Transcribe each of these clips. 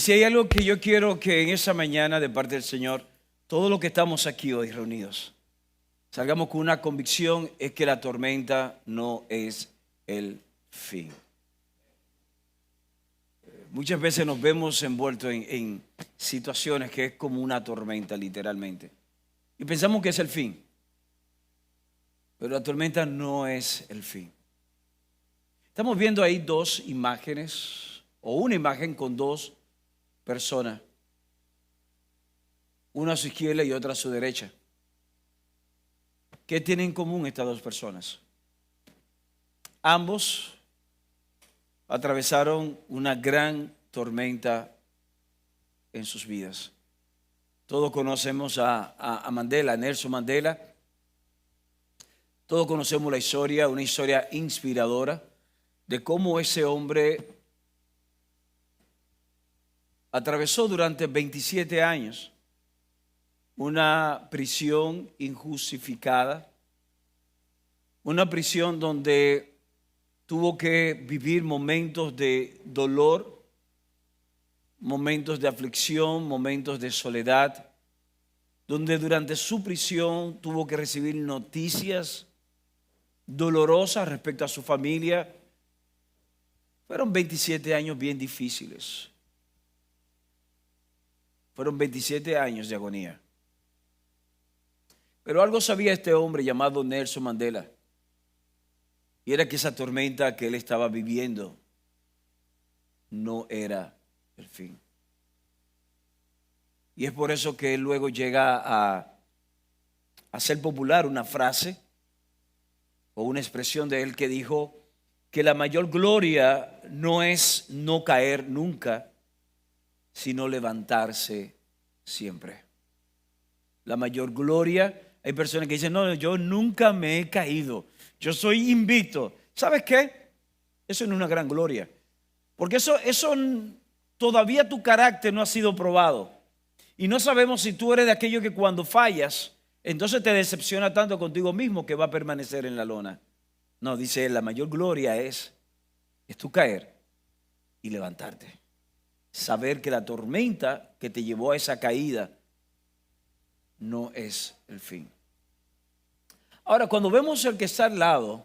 Si hay algo que yo quiero que en esa mañana de parte del Señor, todos los que estamos aquí hoy reunidos, salgamos con una convicción, es que la tormenta no es el fin. Muchas veces nos vemos envueltos en situaciones que es como una tormenta literalmente. Y pensamos que es el fin. Pero la tormenta no es el fin. Estamos viendo ahí dos imágenes, o una imagen con dos personas. Una a su izquierda y otra a su derecha. ¿Qué tienen en común estas dos personas? Ambos atravesaron una gran tormenta en sus vidas. Todos conocemos a Mandela, a Nelson Mandela. Todos conocemos la historia, una historia inspiradora de cómo ese hombre atravesó durante 27 años una prisión injustificada, una prisión donde tuvo que vivir momentos de dolor, momentos de aflicción, momentos de soledad, donde durante su prisión tuvo que recibir noticias dolorosas respecto a su familia. Fueron 27 años bien difíciles. Fueron 27 años de agonía. Pero algo sabía este hombre llamado Nelson Mandela. Y era que esa tormenta que él estaba viviendo no era el fin. Y es por eso que él luego llega a hacer popular una frase o una expresión de él que dijo que la mayor gloria no es no caer nunca, sino levantarse siempre. La mayor gloria, hay personas que dicen, no, yo nunca me he caído, yo soy invicto. ¿Sabes qué? Eso no es una gran gloria, porque eso todavía tu carácter no ha sido probado. Y no sabemos si tú eres de aquellos que cuando fallas, entonces te decepciona tanto contigo mismo que va a permanecer en la lona. No, dice él, la mayor gloria es tú caer y levantarte. Saber que la tormenta que te llevó a esa caída no es el fin. Ahora, cuando vemos el que está al lado,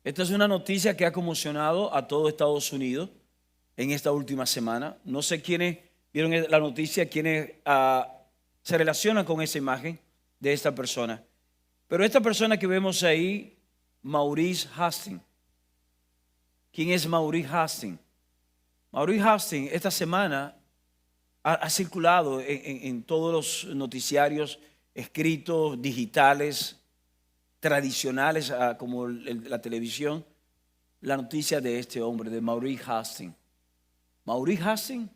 esta es una noticia que ha conmocionado a todo Estados Unidos en esta última semana. No sé quiénes vieron la noticia, quiénes se relacionan con esa imagen de esta persona. Pero esta persona que vemos ahí, Maurice Hastings. ¿Quién es Maurice Hastings? Maurice Hastings esta semana ha circulado en todos los noticiarios escritos, digitales, tradicionales, como la televisión, la noticia de este hombre, de Maurice Hastings. Maurice Hastings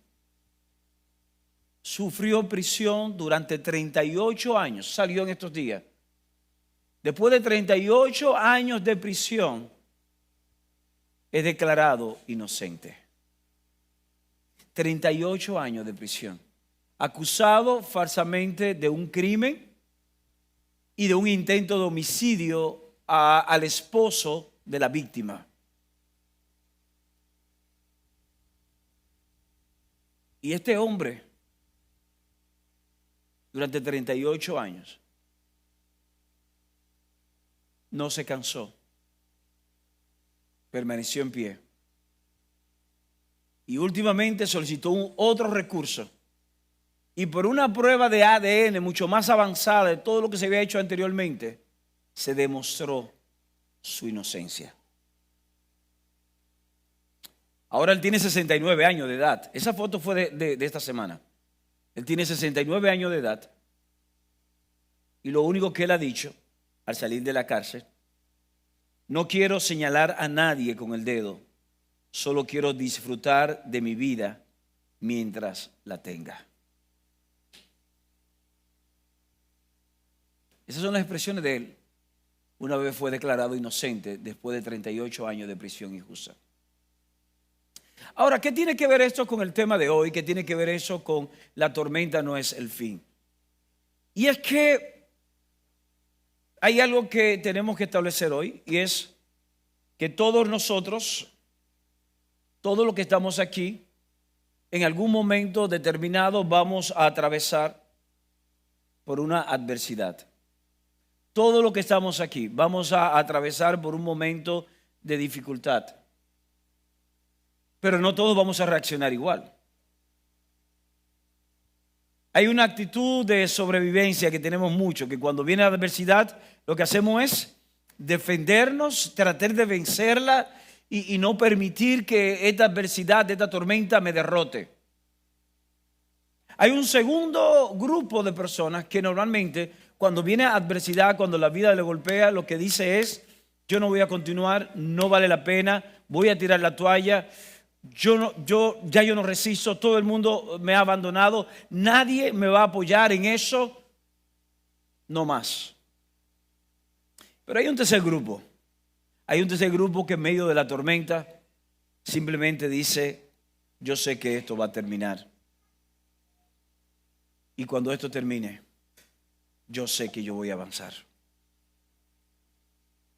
sufrió prisión durante 38 años, salió en estos días. Después de 38 años de prisión, es declarado inocente. 38 años de prisión. Acusado falsamente de un crimen y de un intento de homicidio al esposo de la víctima. Y este hombre, durante 38 años, no se cansó, permaneció en pie. Y últimamente solicitó otro recurso. Y por una prueba de ADN mucho más avanzada de todo lo que se había hecho anteriormente, se demostró su inocencia. Ahora él tiene 69 años de edad. Esa foto fue de esta semana. Él tiene 69 años de edad. Y lo único que él ha dicho al salir de la cárcel: no quiero señalar a nadie con el dedo, solo quiero disfrutar de mi vida mientras la tenga. Esas son las expresiones de él una vez fue declarado inocente después de 38 años de prisión injusta. Ahora, ¿qué tiene que ver esto con el tema de hoy? ¿Qué tiene que ver eso con la tormenta no es el fin? Y es que hay algo que tenemos que establecer hoy, y es que todos nosotros, todos los que estamos aquí, en algún momento determinado vamos a atravesar por una adversidad. Todo lo que estamos aquí vamos a atravesar por un momento de dificultad. Pero no todos vamos a reaccionar igual. Hay una actitud de sobrevivencia que tenemos mucho, que cuando viene la adversidad lo que hacemos es defendernos, tratar de vencerla y no permitir que esta adversidad, esta tormenta me derrote. Hay un segundo grupo de personas que normalmente cuando viene adversidad, cuando la vida le golpea, lo que dice es: yo no voy a continuar, no vale la pena, voy a tirar la toalla. Yo no resisto, todo el mundo me ha abandonado, nadie me va a apoyar en eso, no más. Pero hay un tercer grupo que en medio de la tormenta simplemente dice: yo sé que esto va a terminar. Y cuando esto termine, yo sé que yo voy a avanzar.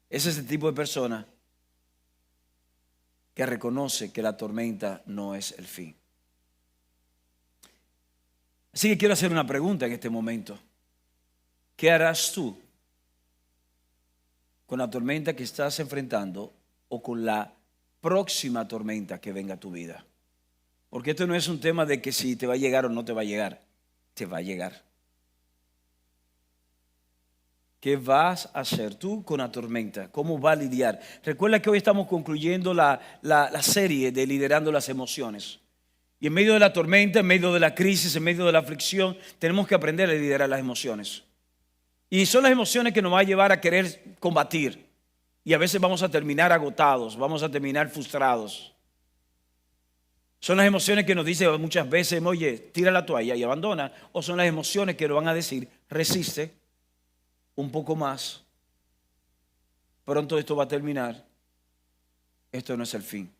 Ese es el tipo de persona que reconoce que la tormenta no es el fin. Así que quiero hacer una pregunta en este momento. ¿Qué harás tú con la tormenta que estás enfrentando o con la próxima tormenta que venga a tu vida? Porque esto no es un tema de que si te va a llegar o no te va a llegar. Te va a llegar. ¿Qué vas a hacer tú con la tormenta? ¿Cómo vas a lidiar? Recuerda que hoy estamos concluyendo la serie de Liderando las Emociones. Y en medio de la tormenta, en medio de la crisis, en medio de la aflicción, tenemos que aprender a liderar las emociones. Y son las emociones que nos van a llevar a querer combatir. Y a veces vamos a terminar agotados, vamos a terminar frustrados. Son las emociones que nos dicen muchas veces: oye, tira la toalla y abandona. O son las emociones que nos van a decir: resiste un poco más, pronto esto va a terminar, esto no es el fin.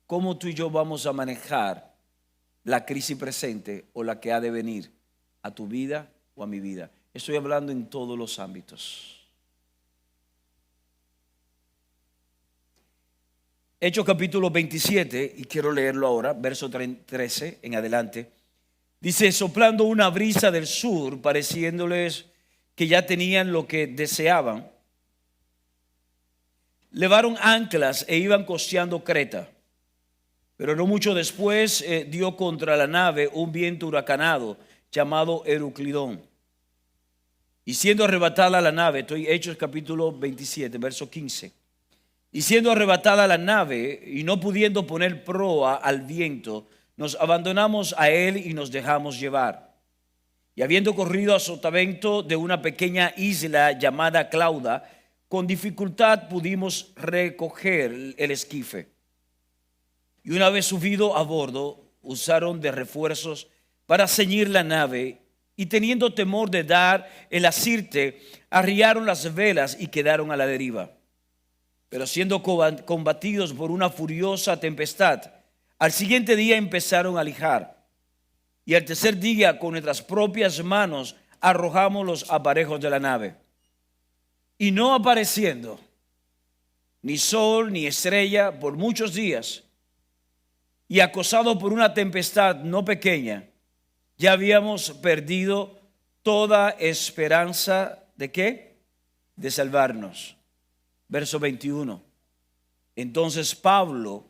¿Cómo tú y yo vamos a manejar la crisis presente o la que ha de venir a tu vida o a mi vida? Estoy hablando en todos los ámbitos. Hechos capítulo 27, y quiero leerlo ahora, verso 13 en adelante. Dice: soplando una brisa del sur, pareciéndoles que ya tenían lo que deseaban, levaron anclas e iban costeando Creta. Pero no mucho después dio contra la nave un viento huracanado llamado Euclidón. Y siendo arrebatada la nave, estoy Hechos capítulo 27, verso 15. Y siendo arrebatada la nave y no pudiendo poner proa al viento, nos abandonamos a él y nos dejamos llevar. Y habiendo corrido a sotavento de una pequeña isla llamada Clauda, con dificultad pudimos recoger el esquife. Y una vez subido a bordo, usaron de refuerzos para ceñir la nave, y teniendo temor de dar el asirte, arriaron las velas y quedaron a la deriva. Pero siendo combatidos por una furiosa tempestad, al siguiente día empezaron a lijar. Y al tercer día, con nuestras propias manos, arrojamos los aparejos de la nave. Y no apareciendo ni sol ni estrella por muchos días, y acosado por una tempestad no pequeña, ya habíamos perdido toda esperanza ¿de qué? De salvarnos. Verso 21. Entonces Pablo,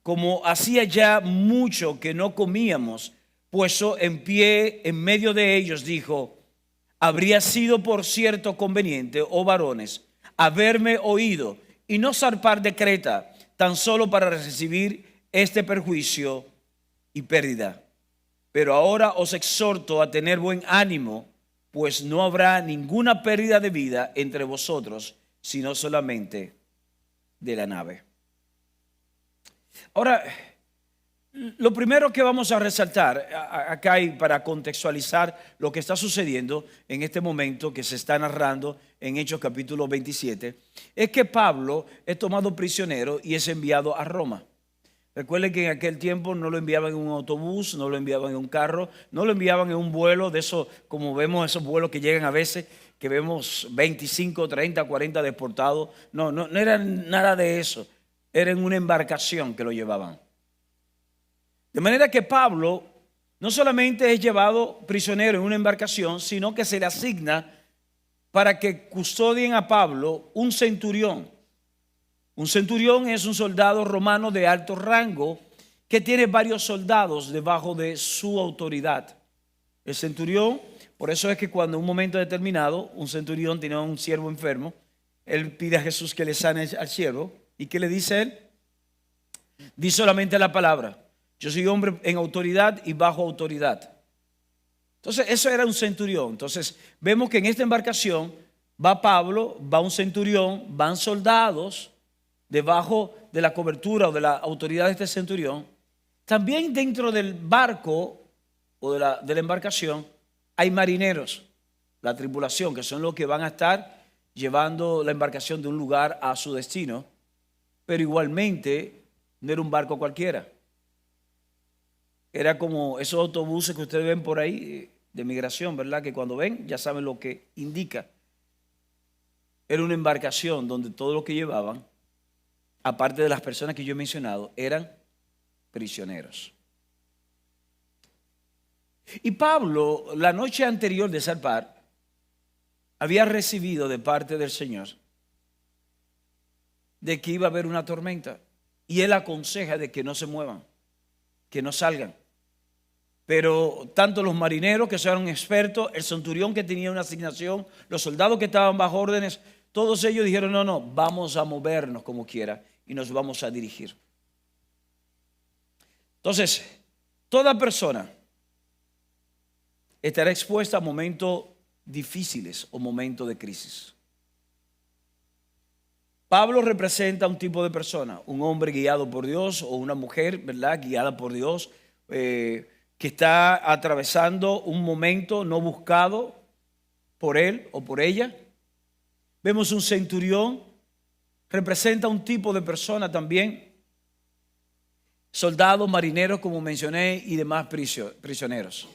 como hacía ya mucho que no comíamos, puesto en pie en medio de ellos, dijo: habría sido por cierto conveniente, oh varones, haberme oído y no zarpar de Creta, tan solo para recibir este perjuicio y pérdida. Pero ahora os exhorto a tener buen ánimo, pues no habrá ninguna pérdida de vida entre vosotros, sino solamente de la nave. Ahora, lo primero que vamos a resaltar acá y para contextualizar lo que está sucediendo en este momento que se está narrando en Hechos capítulo 27, es que Pablo es tomado prisionero y es enviado a Roma. Recuerden que en aquel tiempo no lo enviaban en un autobús, no lo enviaban en un carro, no lo enviaban en un vuelo de esos, como vemos esos vuelos que llegan a veces, que vemos 25, 30, 40 deportados. No era nada de eso. Era en una embarcación que lo llevaban. De manera que Pablo no solamente es llevado prisionero en una embarcación, sino que se le asigna para que custodien a Pablo un centurión. Un centurión es un soldado romano de alto rango que tiene varios soldados debajo de su autoridad. El centurión, por eso es que cuando en un momento determinado un centurión tenía un siervo enfermo, él pide a Jesús que le sane al siervo. ¿Y qué le dice él? Dice solamente la palabra: yo soy hombre en autoridad y bajo autoridad. Entonces eso era un centurión. Entonces vemos que en esta embarcación va Pablo, va un centurión, van soldados debajo de la cobertura o de la autoridad de este centurión. También dentro del barco o de la embarcación hay marineros, la tripulación, que son los que van a estar llevando la embarcación de un lugar a su destino. Pero igualmente no era un barco cualquiera. Era como esos autobuses que ustedes ven por ahí de migración, ¿verdad? Que cuando ven ya saben lo que indica. Era una embarcación donde todo lo que llevaban, aparte de las personas que yo he mencionado, eran prisioneros. Y Pablo, la noche anterior de zarpar, había recibido de parte del Señor de que iba a haber una tormenta. Y él aconseja de que no se muevan, que no salgan. Pero tanto los marineros, que eran expertos, el centurión, que tenía una asignación, los soldados que estaban bajo órdenes, todos ellos dijeron: no, vamos a movernos como quiera y nos vamos a dirigir. Entonces, toda persona estará expuesta a momentos difíciles o momentos de crisis. Pablo representa un tipo de persona, un hombre guiado por Dios o una mujer, ¿verdad?, guiada por Dios, que está atravesando un momento no buscado por él o por ella. Vemos un centurión, representa un tipo de persona también. Soldados, marineros, como mencioné, y demás prisioneros.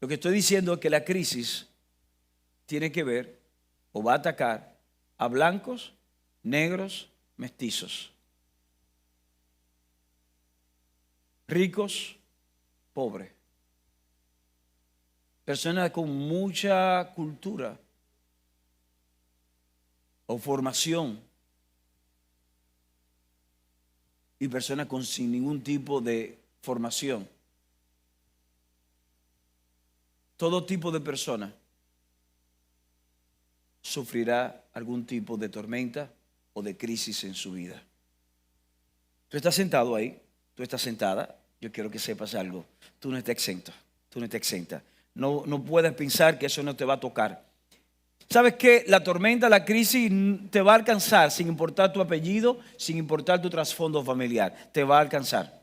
Lo que estoy diciendo es que la crisis tiene que ver o va a atacar a blancos, negros, mestizos, ricos, pobres, personas con mucha cultura o formación y personas sin ningún tipo de formación. Todo tipo de persona sufrirá algún tipo de tormenta o de crisis en su vida. Tú estás sentado ahí, tú estás sentada. Yo quiero que sepas algo: tú no estás exento, tú no estás exenta. No puedes pensar que eso no te va a tocar. ¿Sabes qué? La tormenta, la crisis te va a alcanzar sin importar tu apellido, sin importar tu trasfondo familiar. Te va a alcanzar.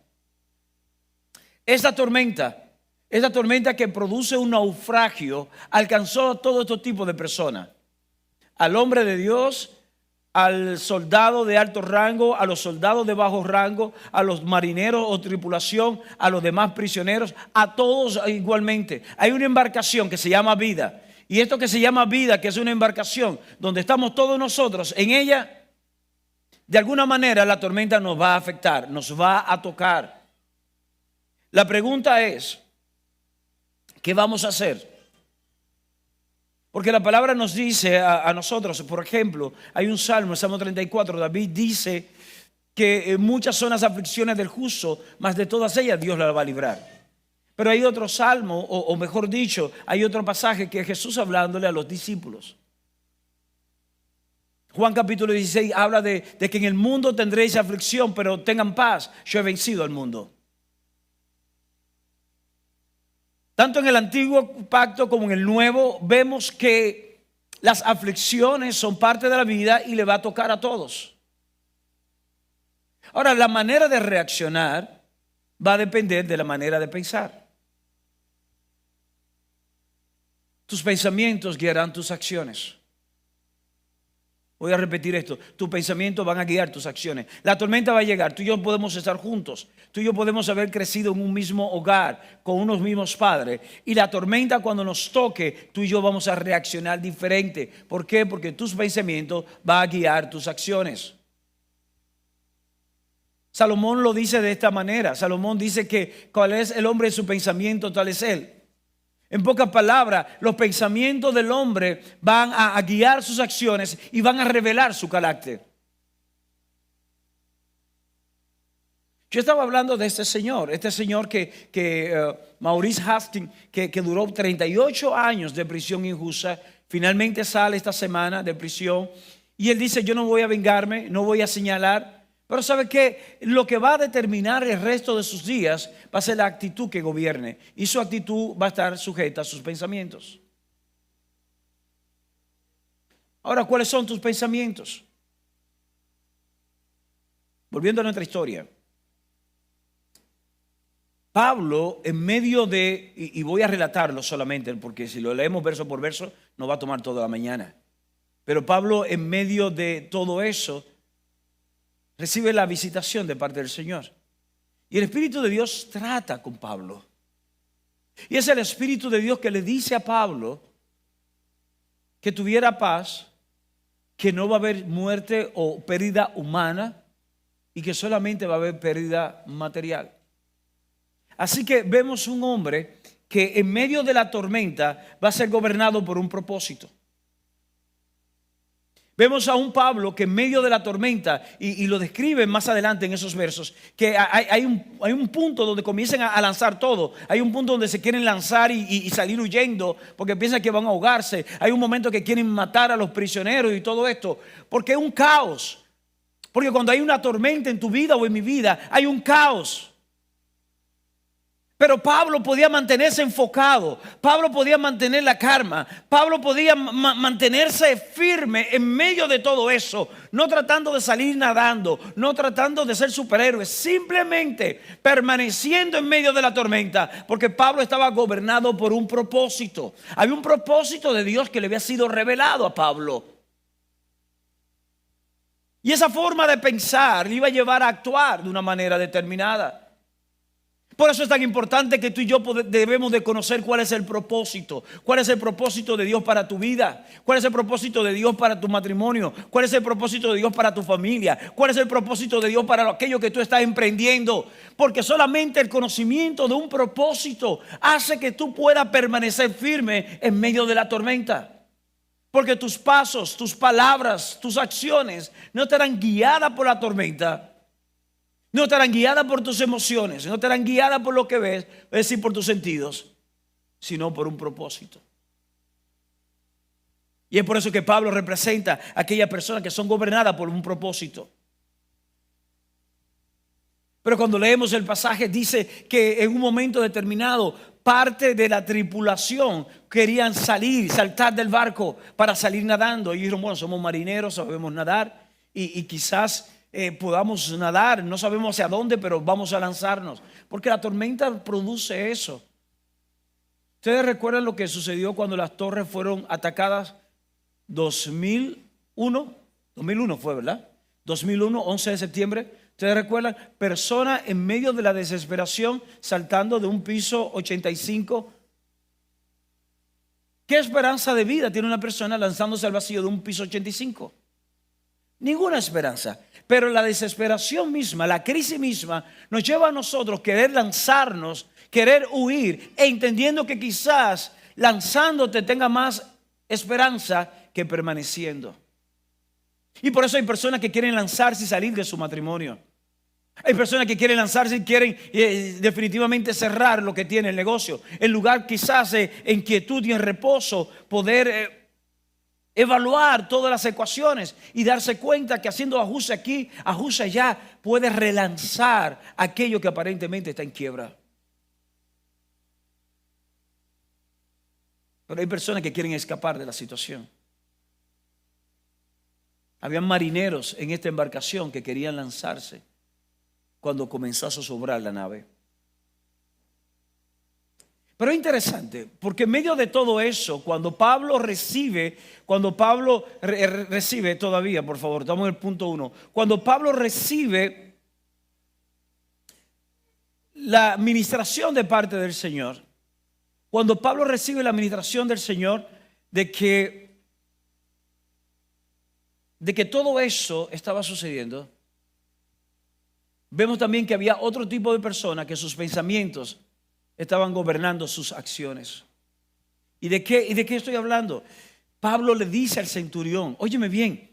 Esa tormenta que produce un naufragio, alcanzó a todo este tipo de personas. Al hombre de Dios, al soldado de alto rango, a los soldados de bajo rango, a los marineros o tripulación, a los demás prisioneros, a todos igualmente. Hay una embarcación que se llama vida. Y esto que se llama vida, que es una embarcación donde estamos todos nosotros, en ella, de alguna manera la tormenta nos va a afectar, nos va a tocar. La pregunta es: ¿qué vamos a hacer? Porque la palabra nos dice a nosotros, por ejemplo, hay un salmo, el Salmo 34, David dice que muchas son las aflicciones del justo, mas de todas ellas Dios la va a librar. Pero hay otro salmo, o mejor dicho, hay otro pasaje que es Jesús hablándole a los discípulos. Juan capítulo 16 habla de que en el mundo tendréis aflicción, pero tengan paz, yo he vencido al mundo. Tanto en el antiguo pacto como en el nuevo vemos que las aflicciones son parte de la vida y le va a tocar a todos. Ahora, la manera de reaccionar va a depender de la manera de pensar. Tus pensamientos guiarán tus acciones. Voy a repetir esto: tus pensamientos van a guiar tus acciones. La tormenta va a llegar, tú y yo podemos estar juntos, tú y yo podemos haber crecido en un mismo hogar, con unos mismos padres, y la tormenta cuando nos toque, tú y yo vamos a reaccionar diferente. ¿Por qué? Porque tus pensamientos van a guiar tus acciones. Salomón lo dice de esta manera. Salomón dice que cuál es el hombre en su pensamiento, tal es él. En pocas palabras, los pensamientos del hombre van a guiar sus acciones y van a revelar su carácter. Yo estaba hablando de este señor que Maurice Hastings, que duró 38 años de prisión injusta, finalmente sale esta semana de prisión y él dice: yo no voy a vengarme, no voy a señalar. Pero ¿sabe qué? Lo que va a determinar el resto de sus días va a ser la actitud que gobierne. Y su actitud va a estar sujeta a sus pensamientos. Ahora, ¿cuáles son tus pensamientos? Volviendo a nuestra historia. Pablo, en medio de, y voy a relatarlo solamente, porque si lo leemos verso por verso, nos va a tomar toda la mañana. Pero Pablo, en medio de todo eso, recibe la visitación de parte del Señor. Y el Espíritu de Dios trata con Pablo. Y es el Espíritu de Dios que le dice a Pablo que tuviera paz, que no va a haber muerte o pérdida humana y que solamente va a haber pérdida material. Así que vemos un hombre que en medio de la tormenta va a ser gobernado por un propósito. Vemos a un Pablo que en medio de la tormenta, y lo describe más adelante en esos versos, que hay un punto donde comienzan a lanzar todo. Hay un punto donde se quieren lanzar y salir huyendo porque piensan que van a ahogarse. Hay un momento que quieren matar a los prisioneros y todo esto, porque es un caos. Porque cuando hay una tormenta en tu vida o en mi vida, hay un caos. Pero Pablo podía mantenerse enfocado, Pablo podía mantener la calma, Pablo podía mantenerse firme en medio de todo eso, no tratando de salir nadando, no tratando de ser superhéroe, simplemente permaneciendo en medio de la tormenta, porque Pablo estaba gobernado por un propósito. Había un propósito de Dios que le había sido revelado a Pablo. Y esa forma de pensar le iba a llevar a actuar de una manera determinada. Por eso es tan importante que tú y yo debemos de conocer cuál es el propósito. ¿Cuál es el propósito de Dios para tu vida? ¿Cuál es el propósito de Dios para tu matrimonio? ¿Cuál es el propósito de Dios para tu familia? ¿Cuál es el propósito de Dios para aquello que tú estás emprendiendo? Porque solamente el conocimiento de un propósito hace que tú puedas permanecer firme en medio de la tormenta. Porque tus pasos, tus palabras, tus acciones no estarán guiadas por la tormenta. No estarán guiadas por tus emociones, no estarán guiadas por lo que ves, es decir, por tus sentidos, sino por un propósito. Y es por eso que Pablo representa a aquellas personas que son gobernadas por un propósito. Pero cuando leemos el pasaje dice que en un momento determinado parte de la tripulación querían saltar del barco para salir nadando. Y dijeron: bueno, somos marineros, sabemos nadar y quizás podamos nadar, no sabemos hacia dónde, pero vamos a lanzarnos, porque la tormenta produce eso. ¿Ustedes recuerdan lo que sucedió cuando las torres fueron atacadas? 2001 fue, ¿verdad? 2001, 11 de septiembre. ¿Ustedes recuerdan? Personas en medio de la desesperación saltando de un piso 85. ¿Qué esperanza de vida tiene una persona lanzándose al vacío de un piso 85? Ninguna esperanza. Pero la desesperación misma, la crisis misma, nos lleva a nosotros querer lanzarnos, querer huir, e entendiendo que quizás lanzándote tenga más esperanza que permaneciendo. Y por eso hay personas que quieren lanzarse y salir de su matrimonio. Hay personas que quieren lanzarse y quieren definitivamente cerrar lo que tiene el negocio. En lugar quizás en quietud y en reposo poder evaluar todas las ecuaciones y darse cuenta que haciendo ajuste aquí, ajuste allá, puede relanzar aquello que aparentemente está en quiebra. Pero hay personas que quieren escapar de la situación. Habían marineros en esta embarcación que querían lanzarse cuando comenzó a zozobrar la nave. Pero es interesante, porque en medio de todo eso, cuando Pablo recibe todavía, por favor, estamos en el punto 1. Cuando Pablo recibe la administración de parte del Señor, cuando Pablo recibe la administración del Señor de que todo eso estaba sucediendo, vemos también que había otro tipo de persona que sus pensamientos estaban gobernando sus acciones. ¿Y de qué estoy hablando? Pablo le dice al centurión, óyeme bien,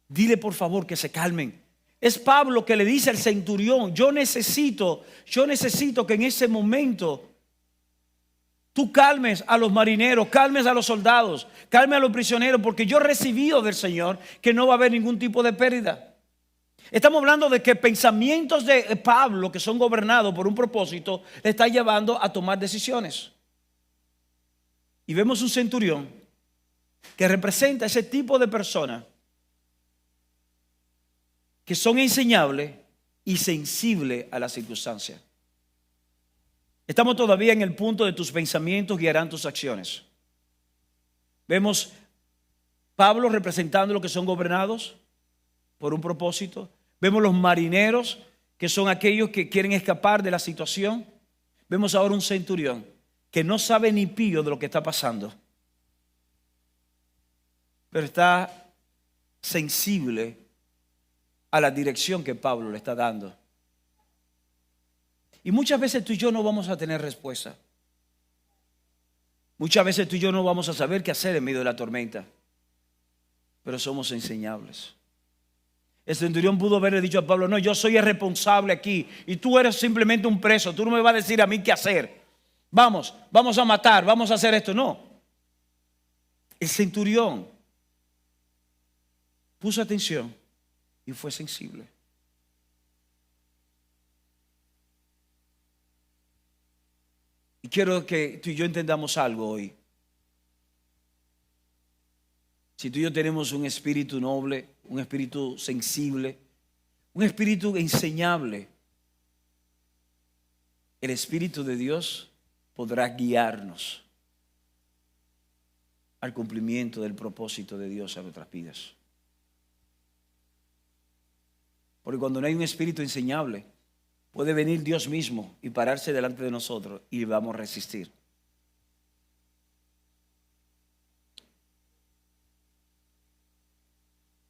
dile por favor que se calmen. Es Pablo que le dice al centurión, yo necesito que en ese momento tú calmes a los marineros, calmes a los soldados, calmes a los prisioneros, porque yo he recibido del Señor que no va a haber ningún tipo de pérdida. Estamos hablando de que pensamientos de Pablo, que son gobernados por un propósito, le están llevando a tomar decisiones. Y vemos un centurión que representa ese tipo de personas que son enseñables y sensibles a las circunstancias. Estamos todavía en el punto de tus pensamientos guiarán tus acciones. Vemos Pablo representando los que son gobernados por un propósito. Vemos los marineros, que son aquellos que quieren escapar de la situación. Vemos ahora un centurión que no sabe ni pío de lo que está pasando, pero está sensible a la dirección que Pablo le está dando. Y muchas veces tú y yo no vamos a tener respuesta. Muchas veces tú y yo no vamos a saber qué hacer en medio de la tormenta, pero somos enseñables. El centurión pudo haberle dicho a Pablo, no, yo soy el responsable aquí y tú eres simplemente un preso, tú no me vas a decir a mí qué hacer. Vamos a matar, vamos a hacer esto. No. El centurión puso atención y fue sensible. Y quiero que tú y yo entendamos algo hoy. Si tú y yo tenemos un espíritu noble, un espíritu sensible, un espíritu enseñable, el Espíritu de Dios podrá guiarnos al cumplimiento del propósito de Dios a nuestras vidas. Porque cuando no hay un espíritu enseñable, puede venir Dios mismo y pararse delante de nosotros y vamos a resistir.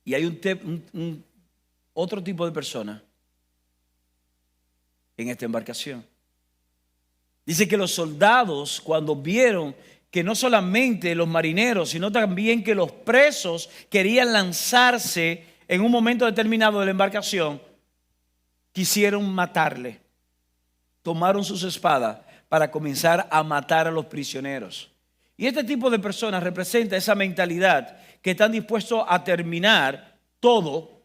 Y hay otro tipo de persona en esta embarcación. Dice que los soldados, cuando vieron que no solamente los marineros, sino también que los presos querían lanzarse en un momento determinado de la embarcación, quisieron matarle. Tomaron sus espadas para comenzar a matar a los prisioneros. Y este tipo de personas representa esa mentalidad que están dispuestos a terminar todo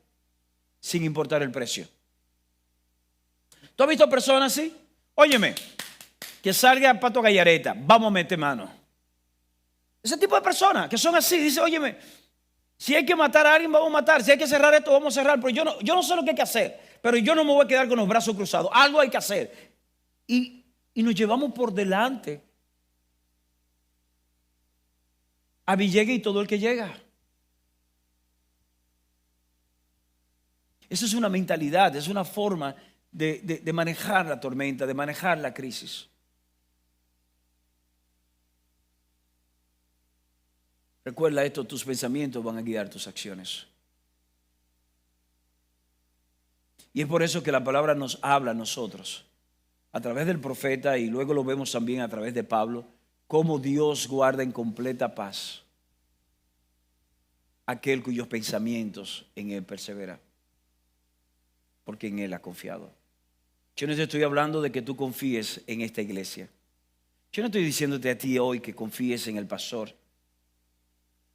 sin importar el precio. ¿Tú has visto personas así? Óyeme, que salga Pato Gallareta, vamos a meter mano. Ese tipo de personas que son así, dice, óyeme, si hay que matar a alguien, vamos a matar. Si hay que cerrar esto, vamos a cerrar. Pero yo no sé lo que hay que hacer, pero yo no me voy a quedar con los brazos cruzados. Algo hay que hacer. Y nos llevamos por delante a Villegas y todo el que llega. Eso es una mentalidad, es una forma de manejar la tormenta, de manejar la crisis. Recuerda esto, tus pensamientos van a guiar tus acciones. Y es por eso que la palabra nos habla a nosotros, a través del profeta, y luego lo vemos también a través de Pablo, cómo Dios guarda en completa paz aquel cuyos pensamientos en Él persevera, porque en Él ha confiado. Yo no te estoy hablando de que tú confíes en esta iglesia. Yo no estoy diciéndote a ti hoy que confíes en el pastor,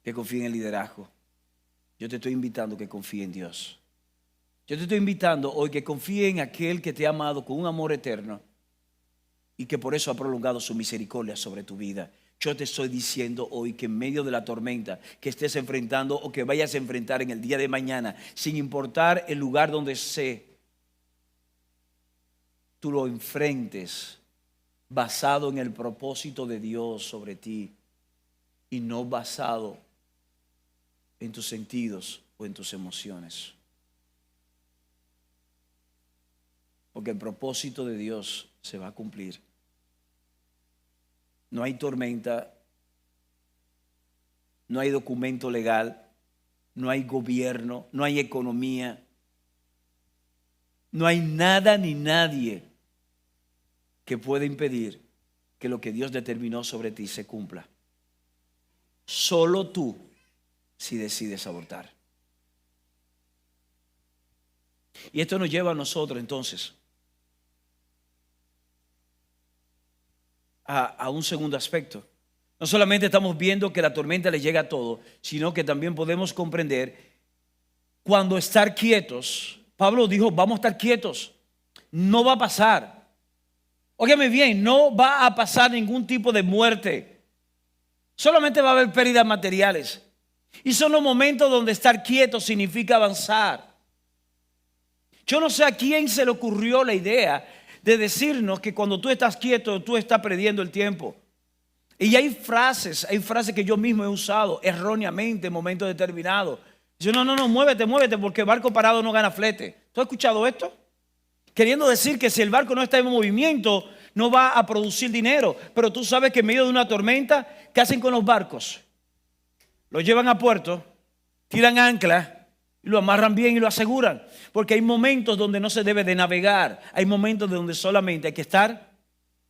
que confíe en el liderazgo. Yo te estoy invitando a que confíe en Dios. Yo te estoy invitando hoy que confíe en aquel que te ha amado con un amor eterno y que por eso ha prolongado su misericordia sobre tu vida. Yo te estoy diciendo hoy que en medio de la tormenta que estés enfrentando o que vayas a enfrentar en el día de mañana, sin importar el lugar donde esté, tú lo enfrentes basado en el propósito de Dios sobre ti y no basado en tus sentidos o en tus emociones. Porque el propósito de Dios se va a cumplir. No hay tormenta, no hay documento legal, no hay gobierno, no hay economía No hay nada ni nadie que pueda impedir que lo que Dios determinó sobre ti se cumpla. Solo tú, si decides abortar. Y esto nos lleva a nosotros entonces a un segundo aspecto. No solamente estamos viendo que la tormenta le llega a todo, sino que también podemos comprender cuando estar quietos. Pablo dijo, vamos a estar quietos, no va a pasar. Óigame bien, no va a pasar ningún tipo de muerte. Solamente va a haber pérdidas materiales. Y son los momentos donde estar quieto significa avanzar. Yo no sé a quién se le ocurrió la idea de decirnos que cuando tú estás quieto, tú estás perdiendo el tiempo. Y hay frases que yo mismo he usado erróneamente en momentos determinados. Dice, no, muévete, porque el barco parado no gana flete. ¿Tú has escuchado esto? Queriendo decir que si el barco no está en movimiento, no va a producir dinero. Pero tú sabes que en medio de una tormenta, ¿qué hacen con los barcos? Los llevan a puerto, tiran ancla y lo amarran bien y lo aseguran. Porque hay momentos donde no se debe de navegar. Hay momentos donde solamente hay que estar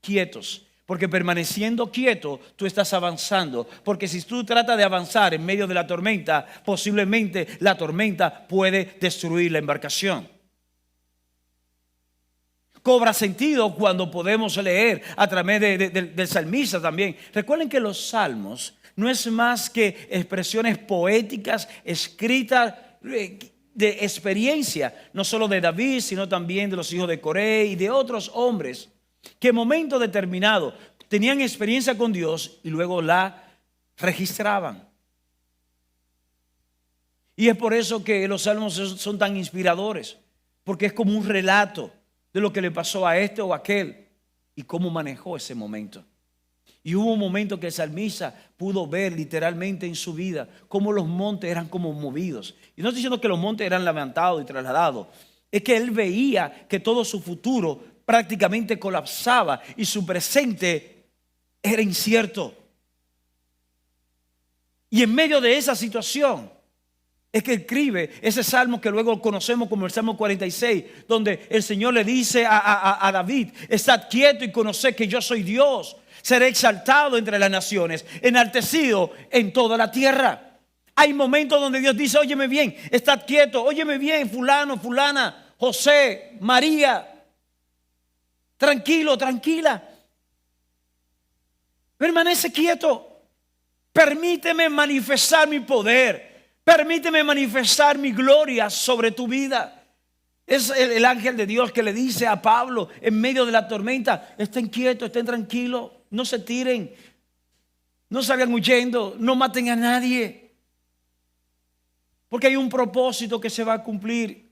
quietos. Porque permaneciendo quieto, tú estás avanzando. Porque si tú tratas de avanzar en medio de la tormenta, posiblemente la tormenta puede destruir la embarcación. Cobra sentido cuando podemos leer a través del salmista también. Recuerden que los salmos no es más que expresiones poéticas escritas de experiencia, no solo de David, sino también de los hijos de Coré y de otros hombres que en momentos determinados tenían experiencia con Dios y luego la registraban. Y es por eso que los salmos son tan inspiradores, porque es como un relato de lo que le pasó a este o a aquel y cómo manejó ese momento. Y hubo un momento que el salmista pudo ver literalmente en su vida cómo los montes eran como movidos. Y no estoy diciendo que los montes eran levantados y trasladados. Es que él veía que todo su futuro prácticamente colapsaba y su presente era incierto. Y en medio de esa situación es que escribe ese salmo que luego conocemos como el Salmo 46, donde el Señor le dice a David, estad quieto y conoced que yo soy Dios. Seré exaltado entre las naciones, enaltecido en toda la tierra. Hay momentos donde Dios dice, óyeme bien, estad quieto, óyeme bien, fulano, fulana, José, María, tranquilo, tranquila. Permanece quieto. Permíteme manifestar mi poder. Permíteme manifestar mi gloria sobre tu vida. Es el ángel de Dios que le dice a Pablo en medio de la tormenta, estén quietos, estén tranquilos, no se tiren, no salgan huyendo, no maten a nadie. Porque hay un propósito que se va a cumplir.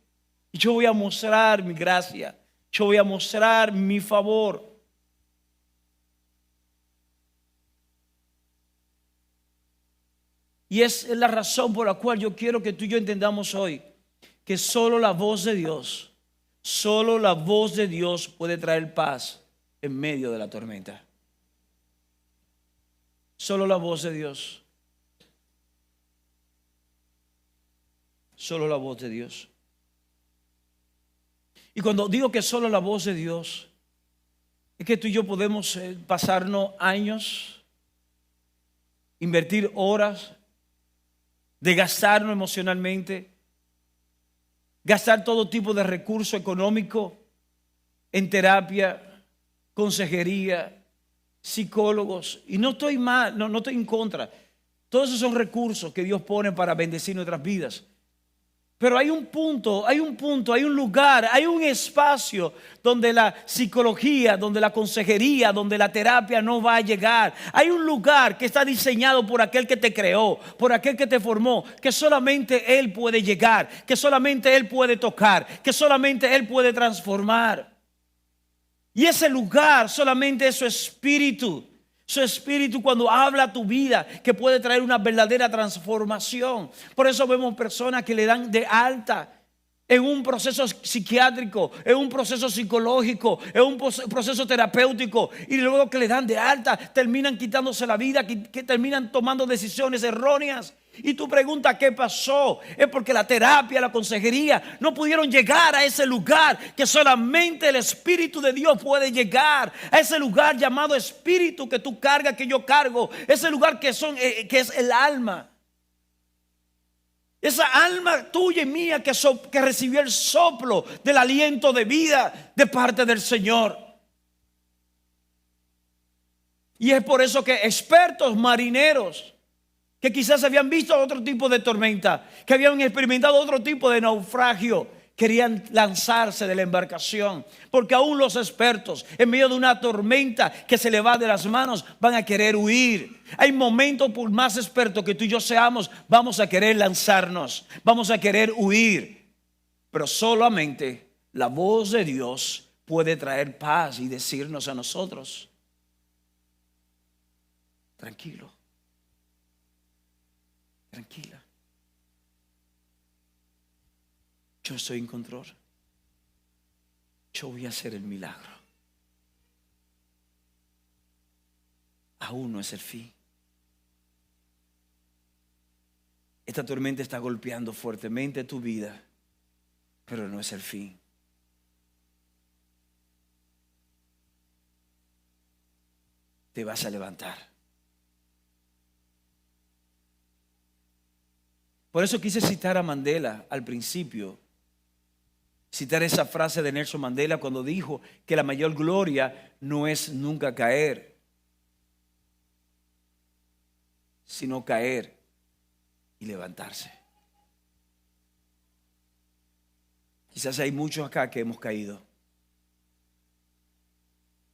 Y yo voy a mostrar mi gracia, yo voy a mostrar mi favor. Y es la razón por la cual yo quiero que tú y yo entendamos hoy que solo la voz de Dios, solo la voz de Dios puede traer paz en medio de la tormenta. Solo la voz de Dios. Solo la voz de Dios. Y cuando digo que solo la voz de Dios, es que tú y yo podemos pasarnos años, invertir horas, de gastarnos emocionalmente, gastar todo tipo de recurso económico en terapia, consejería, psicólogos. Y no estoy mal, no estoy en contra. Todos esos son recursos que Dios pone para bendecir nuestras vidas. Pero hay un punto, hay un lugar, hay un espacio donde la psicología, donde la consejería, donde la terapia no va a llegar. Hay un lugar que está diseñado por aquel que te creó, por aquel que te formó, que solamente Él puede llegar, que solamente Él puede tocar, que solamente Él puede transformar. Y ese lugar solamente es su espíritu. Su espíritu cuando habla a tu vida que puede traer una verdadera transformación. Por eso vemos personas que le dan de alta en un proceso psiquiátrico, en un proceso psicológico, en un proceso terapéutico, y luego que le dan de alta, terminan quitándose la vida, que terminan tomando decisiones erróneas. Y tú preguntas qué pasó. Es porque la terapia, la consejería no pudieron llegar a ese lugar que solamente el Espíritu de Dios puede llegar. A ese lugar llamado Espíritu que tú cargas, que yo cargo. Ese lugar que es el alma. Esa alma tuya y mía que recibió el soplo del aliento de vida de parte del Señor. Y es por eso que expertos marineros que quizás habían visto otro tipo de tormenta, que habían experimentado otro tipo de naufragio, querían lanzarse de la embarcación. Porque aún los expertos, en medio de una tormenta que se le va de las manos, van a querer huir. Hay momentos, por más expertos que tú y yo seamos, vamos a querer lanzarnos, vamos a querer huir. Pero solamente la voz de Dios puede traer paz y decirnos a nosotros: tranquilo, tranquila, yo estoy en control. Yo voy a hacer el milagro. Aún no es el fin. Esta tormenta está golpeando fuertemente tu vida, pero no es el fin. Te vas a levantar. Por eso quise citar a Mandela al principio. Citar esa frase de Nelson Mandela cuando dijo que la mayor gloria no es nunca caer, sino caer y levantarse. Quizás hay muchos acá que hemos caído.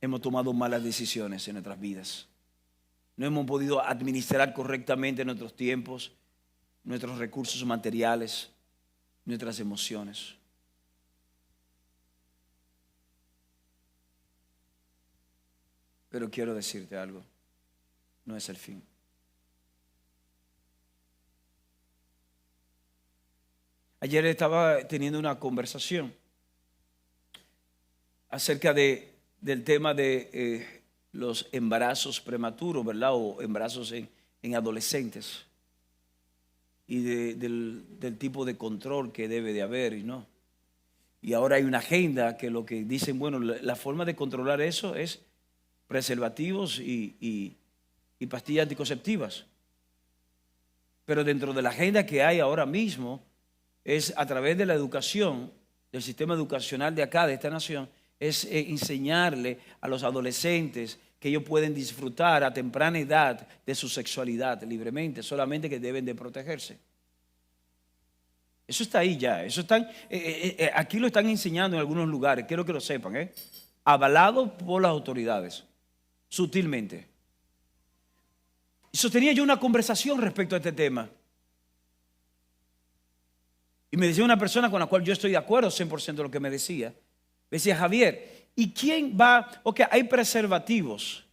Hemos tomado malas decisiones en nuestras vidas. No hemos podido administrar correctamente nuestros tiempos, nuestros recursos materiales, nuestras emociones. Pero quiero decirte algo, no es el fin. Ayer estaba teniendo una conversación acerca del tema de los embarazos prematuros, ¿verdad? O embarazos en adolescentes. Y del tipo de control que debe de haber, y no. Y ahora hay una agenda que lo que dicen, bueno, la forma de controlar eso es preservativos y pastillas anticonceptivas. Pero dentro de la agenda que hay ahora mismo es a través de la educación, del sistema educacional de acá, de esta nación, es enseñarle a los adolescentes que ellos pueden disfrutar a temprana edad de su sexualidad libremente, solamente que deben de protegerse. Eso está ahí ya, eso están, aquí lo están enseñando en algunos lugares, quiero que lo sepan, avalado por las autoridades, sutilmente. Y sostenía yo una conversación respecto a este tema. Y me decía una persona con la cual yo estoy de acuerdo 100% de lo que me decía. Me decía: Javier, ¿y quién va? Ok, hay preservativos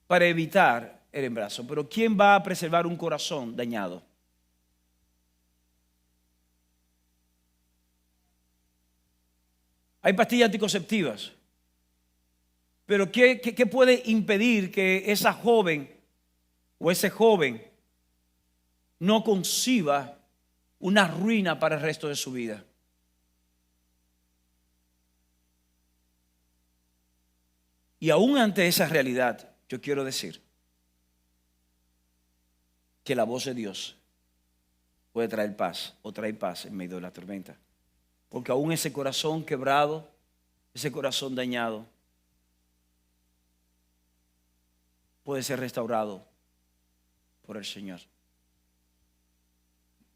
para evitar el embarazo, pero ¿quién va a preservar un corazón dañado? Hay pastillas anticonceptivas, pero ¿qué puede impedir que esa joven o ese joven no conciba una ruina para el resto de su vida? Y aún ante esa realidad, yo quiero decir que la voz de Dios puede traer paz o traer paz en medio de la tormenta. Porque aún ese corazón quebrado, ese corazón dañado, puede ser restaurado por el Señor.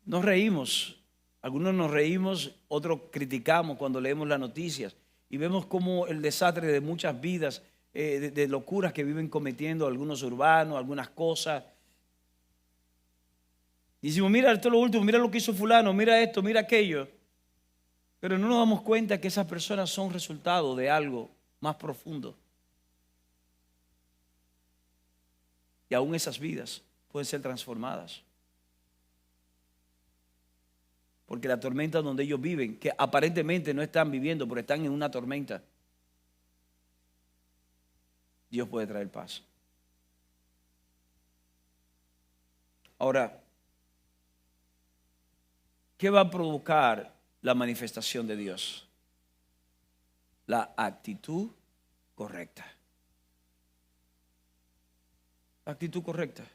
Nos reímos, algunos nos reímos, otros criticamos cuando leemos las noticias y vemos como el desastre de muchas vidas, de locuras que viven cometiendo algunos urbanos, algunas cosas. Y decimos: mira, esto es lo último, mira lo que hizo fulano, mira esto, mira aquello. Pero no nos damos cuenta que esas personas son resultado de algo más profundo. Y aún esas vidas pueden ser transformadas. Porque la tormenta donde ellos viven, que aparentemente no están viviendo, pero están en una tormenta, Dios puede traer paz. Ahora, ¿qué va a provocar la manifestación de Dios? La actitud correcta. La actitud correcta.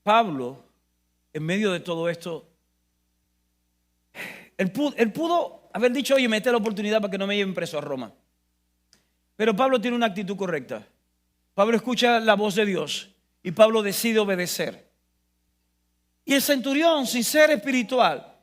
Pablo, en medio de todo esto, él pudo haber dicho, oye, me dé la oportunidad para que no me lleven preso a Roma. Pero Pablo tiene una actitud correcta. Pablo escucha la voz de Dios y Pablo decide obedecer. Y el centurión, sin ser espiritual,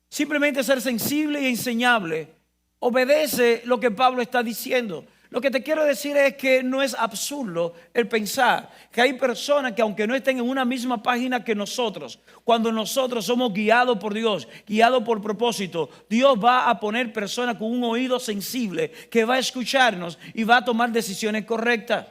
simplemente ser sensible y enseñable, obedece lo que Pablo está diciendo. Lo que te quiero decir es que no es absurdo el pensar que hay personas que aunque no estén en una misma página que nosotros, cuando nosotros somos guiados por Dios, guiados por propósito, Dios va a poner personas con un oído sensible que va a escucharnos y va a tomar decisiones correctas.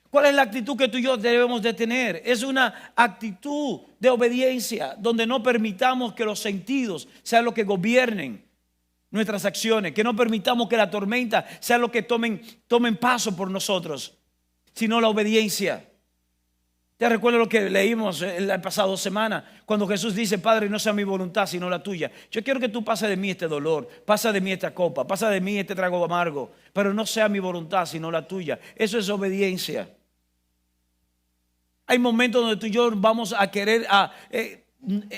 ¿Cuál es la actitud que tú y yo debemos de tener? Es una actitud de obediencia donde no permitamos que los sentidos sean los que gobiernen nuestras acciones, que no permitamos que la tormenta sea lo que tomen paso por nosotros, sino la obediencia. ¿Te recuerdas lo que leímos la pasada semana? Cuando Jesús dice, Padre, no sea mi voluntad, sino la tuya. Yo quiero que tú pases de mí este dolor, pasa de mí esta copa, pasa de mí este trago amargo, pero no sea mi voluntad, sino la tuya. Eso es obediencia. Hay momentos donde tú y yo vamos a querer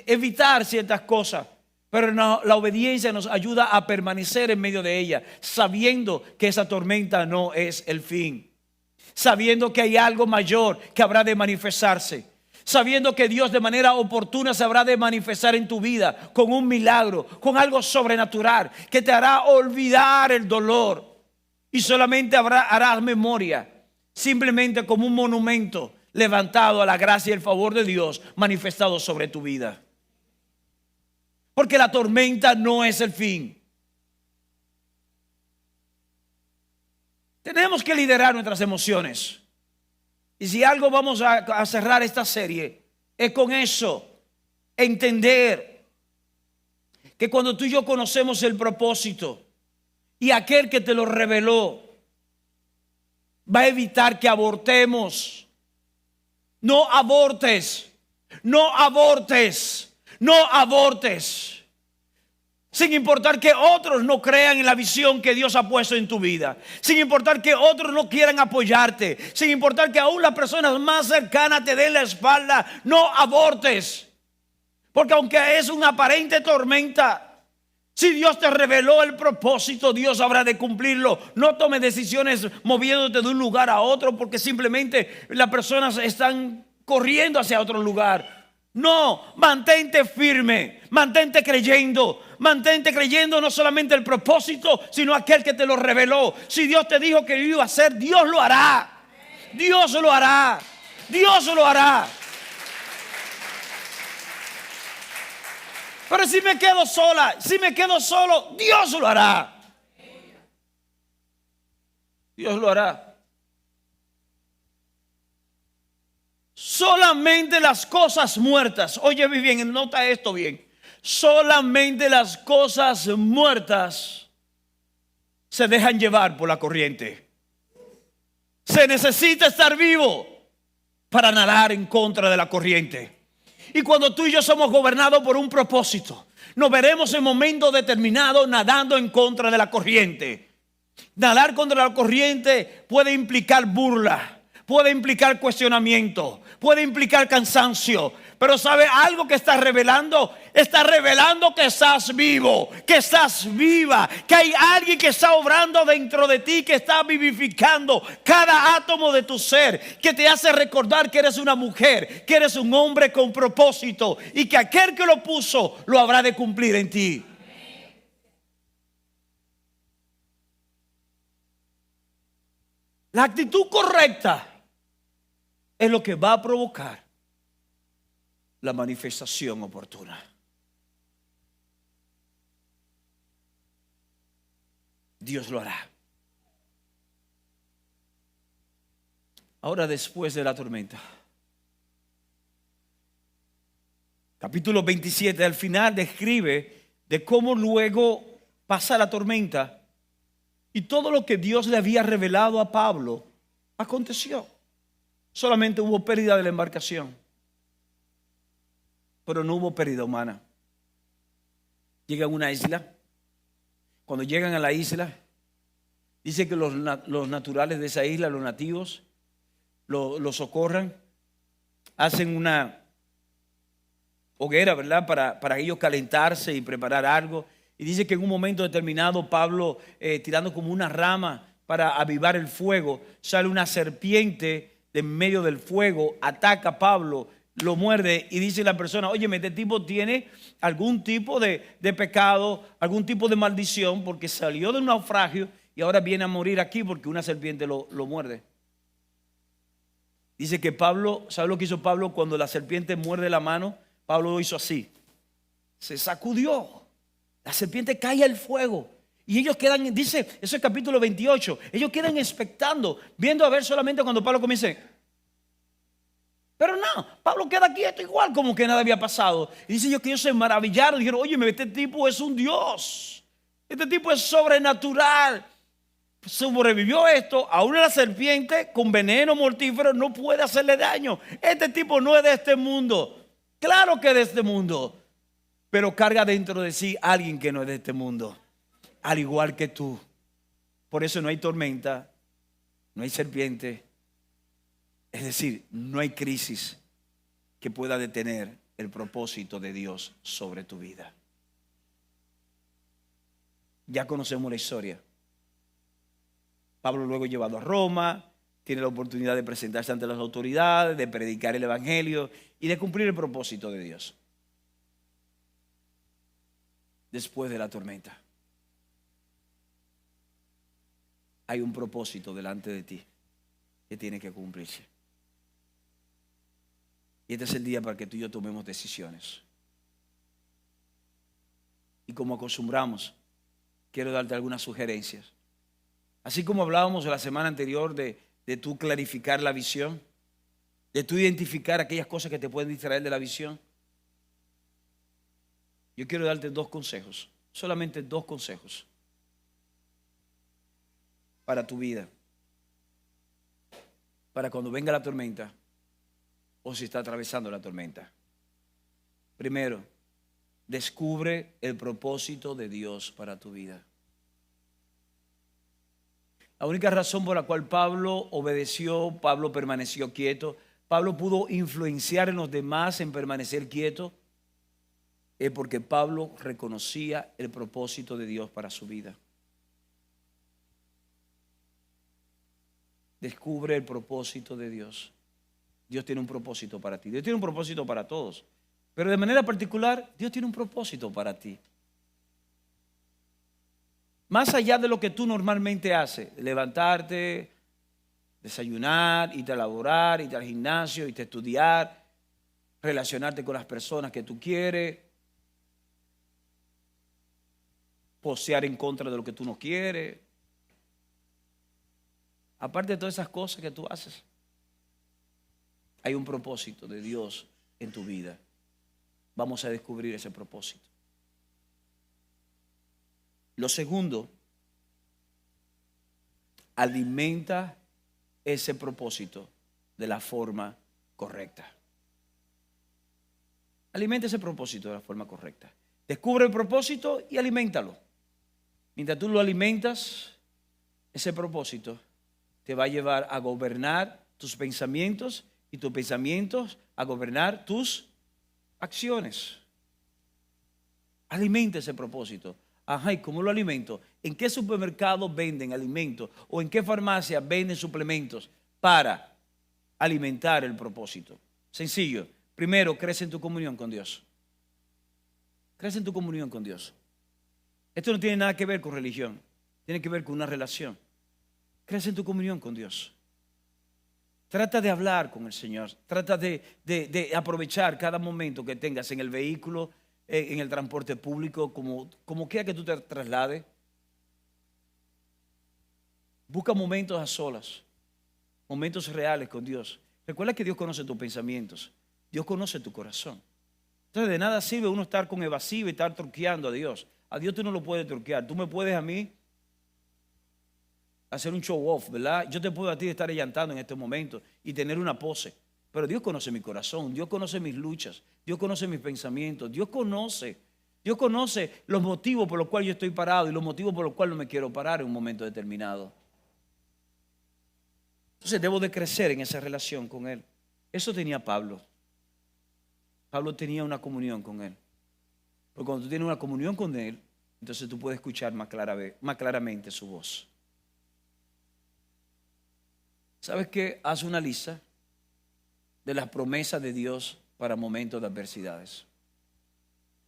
evitar ciertas cosas, pero no, la obediencia nos ayuda a permanecer en medio de ella, sabiendo que esa tormenta no es el fin, sabiendo que hay algo mayor que habrá de manifestarse, sabiendo que Dios de manera oportuna se habrá de manifestar en tu vida con un milagro, con algo sobrenatural que te hará olvidar el dolor y solamente harás memoria, simplemente como un monumento levantado a la gracia y el favor de Dios manifestado sobre tu vida. Porque la tormenta no es el fin. Tenemos que liderar nuestras emociones. Y si algo vamos a cerrar esta serie, es con eso. Entender que cuando tú y yo conocemos el propósito y aquel que te lo reveló, va a evitar que abortemos. No abortes, no abortes, no abortes. Sin importar que otros no crean en la visión que Dios ha puesto en tu vida. Sin importar que otros no quieran apoyarte. Sin importar que aún las personas más cercanas te den la espalda. No abortes. Porque aunque es una aparente tormenta, si Dios te reveló el propósito, Dios habrá de cumplirlo. No tomes decisiones moviéndote de un lugar a otro porque simplemente las personas están corriendo hacia otro lugar. No, mantente firme, mantente creyendo no solamente el propósito, sino aquel que te lo reveló. Si Dios te dijo que lo iba a hacer, Dios lo hará. Dios lo hará. Dios lo hará. Pero si me quedo sola, si me quedo solo, Dios lo hará. Dios lo hará. Solamente las cosas muertas, oye bien, nota esto bien. Solamente las cosas muertas se dejan llevar por la corriente. Se necesita estar vivo para nadar en contra de la corriente. Y cuando tú y yo somos gobernados por un propósito, nos veremos en momentos determinados nadando en contra de la corriente. Nadar contra la corriente puede implicar burla, puede implicar cuestionamiento, puede implicar cansancio. Pero ¿sabe algo que está revelando? Está revelando que estás vivo, que estás viva, que hay alguien que está obrando dentro de ti, que está vivificando cada átomo de tu ser, que te hace recordar que eres una mujer, que eres un hombre con propósito y que aquel que lo puso lo habrá de cumplir en ti. La actitud correcta es lo que va a provocar la manifestación oportuna. Dios lo hará. Ahora después de la tormenta. Capítulo 27 al final describe de cómo luego pasa la tormenta y todo lo que Dios le había revelado a Pablo aconteció. Solamente hubo pérdida de la embarcación, pero no hubo pérdida humana. Llegan a una isla. Cuando llegan a la isla, dice que los naturales de esa isla, los nativos, lo socorran, hacen una hoguera, ¿verdad? Para ellos calentarse y preparar algo. Y dice que en un momento determinado Pablo, tirando como una rama para avivar el fuego, sale una serpiente de en medio del fuego, ataca a Pablo, lo muerde y dice la persona: oye, este tipo tiene algún tipo de pecado, algún tipo de maldición, porque salió de un naufragio y ahora viene a morir aquí porque una serpiente lo muerde. Dice que Pablo, ¿sabe lo que hizo Pablo cuando la serpiente muerde la mano? Pablo lo hizo así, se sacudió, la serpiente cae al fuego. Y ellos quedan, dice, eso es capítulo 28, ellos quedan expectando, viendo a ver solamente cuando Pablo comienza. Pero no, Pablo queda quieto igual como que nada había pasado. Y dice ellos que ellos se maravillaron, dijeron: oye, este tipo es un Dios, este tipo es sobrenatural. Sobrevivió esto, aún la serpiente con veneno mortífero no puede hacerle daño. Este tipo no es de este mundo. Claro que es de este mundo, pero carga dentro de sí alguien que no es de este mundo, al igual que tú. Por eso no hay tormenta, no hay serpiente, es decir, no hay crisis que pueda detener el propósito de Dios sobre tu vida. Ya conocemos la historia. Pablo luego llevado a Roma, tiene la oportunidad de presentarse ante las autoridades, de predicar el evangelio y de cumplir el propósito de Dios. Después de la tormenta, hay un propósito delante de ti que tiene que cumplirse. Y este es el día para que tú y yo tomemos decisiones. Y como acostumbramos, quiero darte algunas sugerencias. Así como hablábamos la semana anterior de tú clarificar la visión, de tú identificar aquellas cosas que te pueden distraer de la visión. Yo quiero darte 2 consejos, solamente 2 consejos para tu vida, para cuando venga la tormenta o si está atravesando la tormenta. Primero, descubre el propósito de Dios para tu vida. La única razón por la cual Pablo obedeció, Pablo permaneció quieto, Pablo pudo influenciar en los demás en permanecer quieto, es porque Pablo reconocía el propósito de Dios para su vida. Descubre el propósito de Dios. Dios tiene un propósito para ti. Dios tiene un propósito para todos. Pero de manera particular, Dios tiene un propósito para ti. Más allá de lo que tú normalmente haces, levantarte, desayunar, irte a laborar, irte al gimnasio, irte a estudiar, relacionarte con las personas que tú quieres, posear en contra de lo que tú no quieres. Aparte de todas esas cosas que tú haces, hay un propósito de Dios en tu vida. Vamos a descubrir ese propósito. Lo segundo, alimenta ese propósito de la forma correcta. Alimenta ese propósito de la forma correcta. Descubre el propósito y aliméntalo. Mientras tú lo alimentas, ese propósito te va a llevar a gobernar tus pensamientos y tus pensamientos a gobernar tus acciones. Alimenta ese propósito. Ajá, ¿y cómo lo alimento? ¿En qué supermercado venden alimentos? ¿O en qué farmacia venden suplementos para alimentar el propósito? Sencillo. Primero, crece en tu comunión con Dios. Crece en tu comunión con Dios. Esto no tiene nada que ver con religión. Tiene que ver con una relación. Crece en tu comunión con Dios. Trata de hablar con el Señor. Trata de aprovechar cada momento que tengas en el vehículo, en el transporte público, como quiera que tú te traslades. Busca momentos a solas. momentos reales con Dios. Recuerda que Dios conoce tus pensamientos. Dios conoce tu corazón. Entonces de nada sirve uno estar con evasivo y estar truqueando a Dios. A Dios tú no lo puedes truquear. Tú me puedes a mí hacer un show off, ¿verdad? Yo te puedo a ti estar llantando en este momento y tener una pose. Pero Dios conoce mi corazón. Dios conoce mis luchas. Dios conoce mis pensamientos. Dios conoce los motivos por los cuales yo estoy parado y los motivos por los cuales no me quiero parar en un momento determinado. Entonces debo de crecer en esa relación con Él. Eso tenía Pablo. Pablo tenía una comunión con Él. Porque cuando tú tienes una comunión con Él, entonces tú puedes escuchar más claramente su voz. ¿Sabes qué? Haz una lista de las promesas de Dios para momentos de adversidades.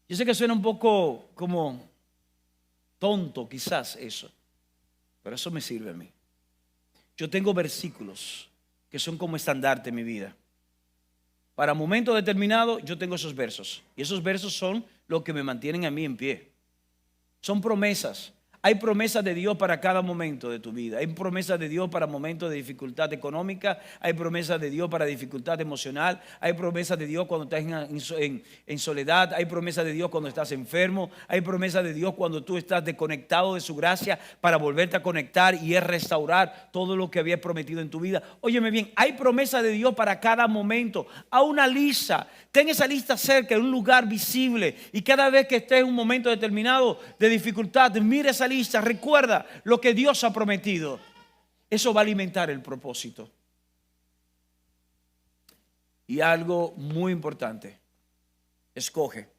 Yo sé que suena un poco como tonto quizás eso, pero eso me sirve a mí. Yo tengo versículos que son como estandarte en mi vida. Para momentos determinados yo tengo esos versos. Y esos versos son los que me mantienen a mí en pie. Son promesas. Hay promesas de Dios para cada momento de tu vida. Hay promesas de Dios para momentos de dificultad económica. Hay promesas de Dios para dificultad emocional. Hay promesas de Dios cuando estás en soledad. Hay promesas de Dios cuando estás enfermo. Hay promesas de Dios cuando tú estás desconectado de su gracia para volverte a conectar y es restaurar todo lo que habías prometido en tu vida. Óyeme bien, hay promesas de Dios para cada momento. A una lista. Ten esa lista cerca, en un lugar visible. Y cada vez que estés en un momento determinado de dificultad, mira esa lista, recuerda lo que Dios ha prometido. Eso va a alimentar el propósito. Y algo muy importante, escoge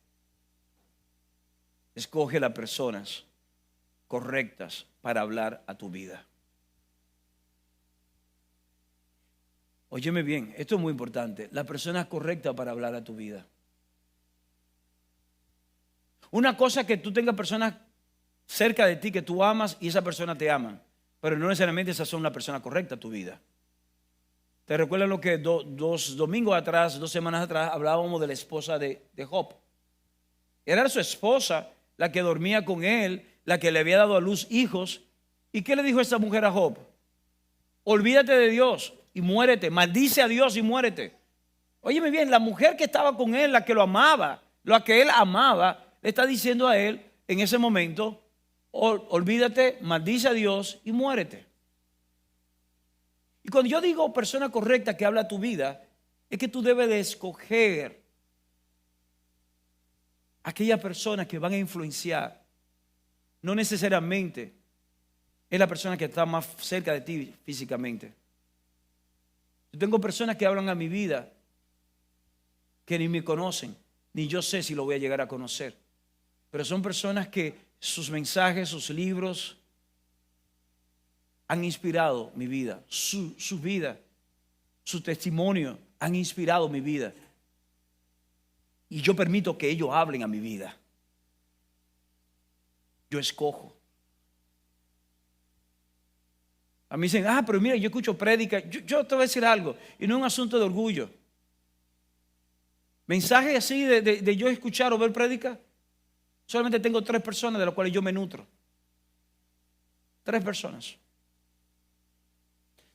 las personas correctas para hablar a tu vida. Óyeme bien, esto es muy importante, las personas correctas para hablar a tu vida. Una cosa es que tú tengas personas cerca de ti que tú amas y esa persona te ama, pero no necesariamente esas son las personas correctas a tu vida. ¿Te recuerdas lo que dos domingos atrás, 2 semanas atrás, hablábamos de la esposa de Job? Era su esposa la que dormía con él, la que le había dado a luz hijos. ¿Y qué le dijo esa mujer a Job? Olvídate de Dios y muérete, maldice a Dios y muérete. Óyeme bien, la mujer que estaba con él, la que lo amaba, la que él amaba, le está diciendo a él en ese momento, olvídate, maldice a Dios y muérete. Y cuando yo digo persona correcta que habla tu vida, es que tú debes de escoger aquellas personas que van a influenciar. No necesariamente es la persona que está más cerca de ti físicamente. Yo tengo personas que hablan a mi vida que ni me conocen, ni yo sé si lo voy a llegar a conocer. Pero son personas que sus mensajes, sus libros han inspirado mi vida. Su vida, su testimonio han inspirado mi vida. Y yo permito que ellos hablen a mi vida. Yo escojo. A mí dicen, pero mira, yo escucho prédicas. Yo te voy a decir algo, y no es un asunto de orgullo. Mensajes así de yo escuchar o ver prédicas, solamente tengo 3 personas de las cuales yo me nutro. 3 personas.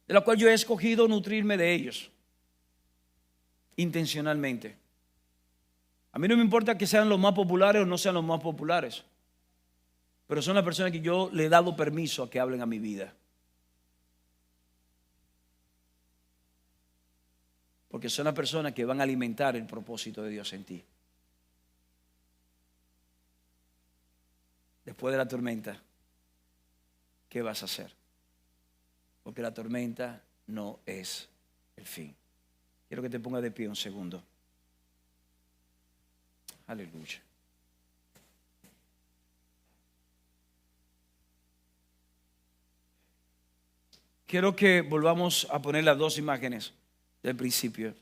De las cuales yo he escogido nutrirme de ellos. Intencionalmente. A mí no me importa que sean los más populares o no sean los más populares. Pero son las personas que yo le he dado permiso a que hablen a mi vida. Porque son las personas que van a alimentar el propósito de Dios en ti. Después de la tormenta, ¿qué vas a hacer? Porque la tormenta no es el fin. Quiero que te pongas de pie un segundo. Aleluya. Quiero que volvamos a poner las 2 imágenes del principio.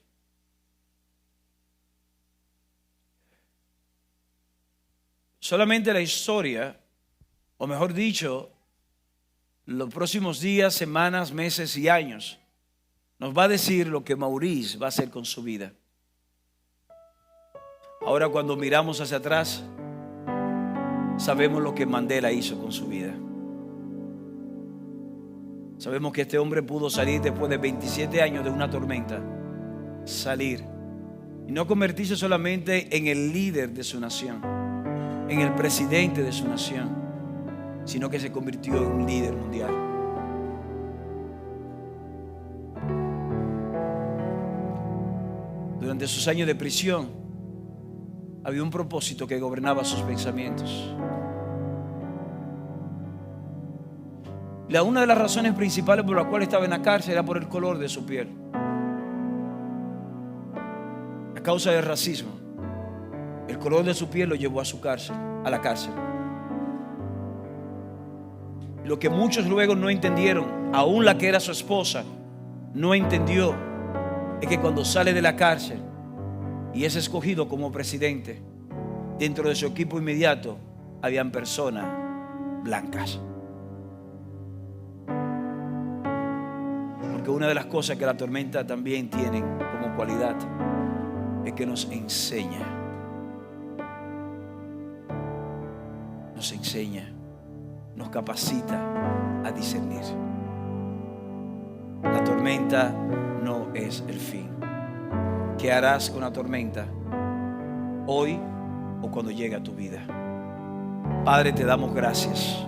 Solamente la historia, o mejor dicho, los próximos días, semanas, meses y años, nos va a decir lo que Maurice va a hacer con su vida. Ahora cuando miramos hacia atrás, sabemos lo que Mandela hizo con su vida. Sabemos que este hombre pudo salir después de 27 años de una tormenta. Salir. Y no convertirse solamente en el líder de su nación, en el presidente de su nación, sino que se convirtió en un líder mundial. Durante sus años de prisión, había un propósito que gobernaba sus pensamientos. Una de las razones principales por las cuales estaba en la cárcel era por el color de su piel. A causa del racismo, el color de su piel lo llevó a la cárcel. Lo que muchos luego no entendieron, aún la que era su esposa, no entendió, es que cuando sale de la cárcel y es escogido como presidente, dentro de su equipo inmediato habían personas blancas. Porque una de las cosas que la tormenta también tiene como cualidad es que nos enseña, nos capacita a discernir. La tormenta no es el fin. ¿Qué harás con la tormenta hoy o cuando llegue a tu vida? Padre, te damos gracias